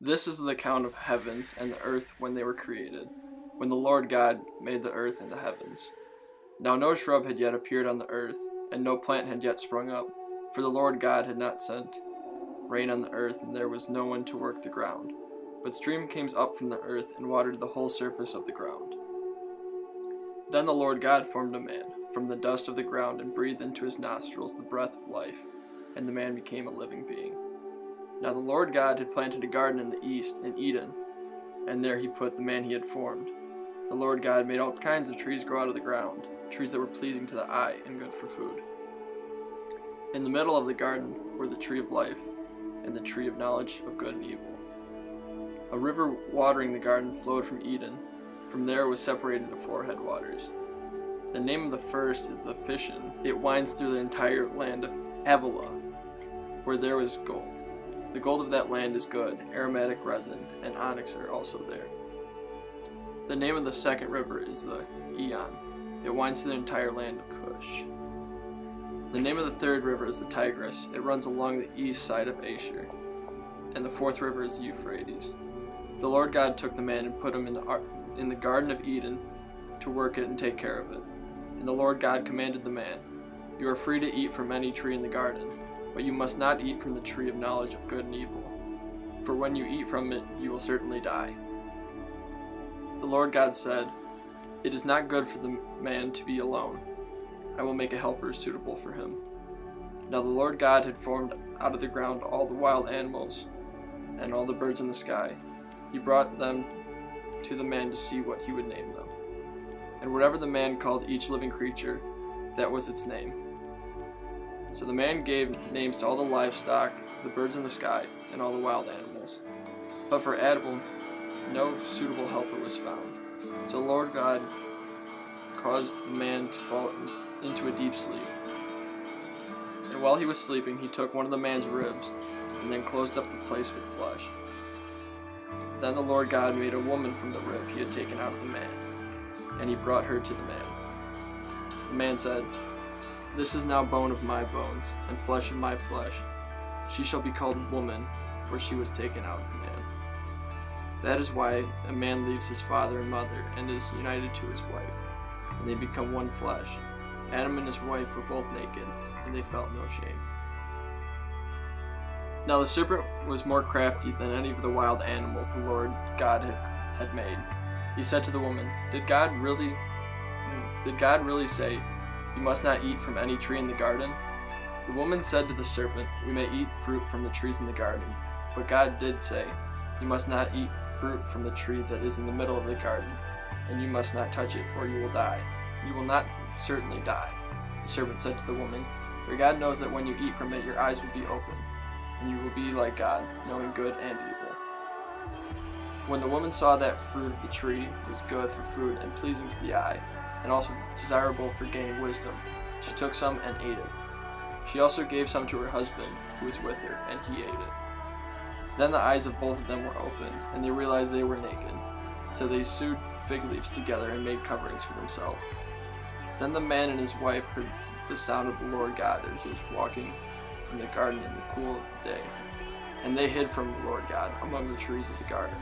This is the account of heavens and the earth when they were created, when the Lord God made the earth and the heavens. Now no shrub had yet appeared on the earth, and no plant had yet sprung up, for the Lord God had not sent rain on the earth, and there was no one to work the ground. But stream came up from the earth and watered the whole surface of the ground. Then the Lord God formed a man from the dust of the ground and breathed into his nostrils the breath of life, and the man became a living being. Now the Lord God had planted a garden in the east, in Eden, and there he put the man he had formed. The Lord God made all kinds of trees grow out of the ground, trees that were pleasing to the eye and good for food. In the middle of the garden were the tree of life and the tree of knowledge of good and evil. A river watering the garden flowed from Eden. From there it was separated into four headwaters. The name of the first is the Fishon. It winds through the entire land of Havilah, where there was gold. The gold of that land is good, aromatic resin, and onyx are also there. The name of the second river is the Gihon. It winds through the entire land of Cush. The name of the third river is the Tigris. It runs along the east side of Ashur. And the fourth river is the Euphrates. The Lord God took the man and put him in the Garden of Eden to work it and take care of it. And the Lord God commanded the man, "You are free to eat from any tree in the garden, but you must not eat from the tree of knowledge of good and evil, for when you eat from it, you will certainly die." The Lord God said, "It is not good for the man to be alone. I will make a helper suitable for him." Now the Lord God had formed out of the ground all the wild animals and all the birds in the sky. He brought them to the man to see what he would name them. And whatever the man called each living creature, that was its name. So the man gave names to all the livestock, the birds in the sky, and all the wild animals. But for Adam, no suitable helper was found. So the Lord God caused the man to fall into a deep sleep. And while he was sleeping, he took one of the man's ribs, and then closed up the place with flesh. Then the Lord God made a woman from the rib he had taken out of the man, and he brought her to the man. The man said, "This is now bone of my bones, and flesh of my flesh. She shall be called woman, for she was taken out of man." That is why a man leaves his father and mother and is united to his wife, and they become one flesh. Adam and his wife were both naked, and they felt no shame. Now the serpent was more crafty than any of the wild animals the Lord God had made. He said to the woman, Did God really say, "You must not eat from any tree in the garden"? The woman said to the serpent, "We may eat fruit from the trees in the garden." But God did say, "You must not eat fruit from the tree that is in the middle of the garden, and you must not touch it, or you will die. You will not certainly die." The serpent said to the woman, "For God knows that when you eat from it, your eyes will be opened, and you will be like God, knowing good and evil." When the woman saw that fruit of the tree was good for food and pleasing to the eye, and also desirable for gaining wisdom, she took some and ate it. She also gave some to her husband, who was with her, and he ate it. Then the eyes of both of them were opened, and they realized they were naked. So they sewed fig leaves together and made coverings for themselves. Then the man and his wife heard the sound of the Lord God as he was walking in the garden in the cool of the day, and they hid from the Lord God among the trees of the garden.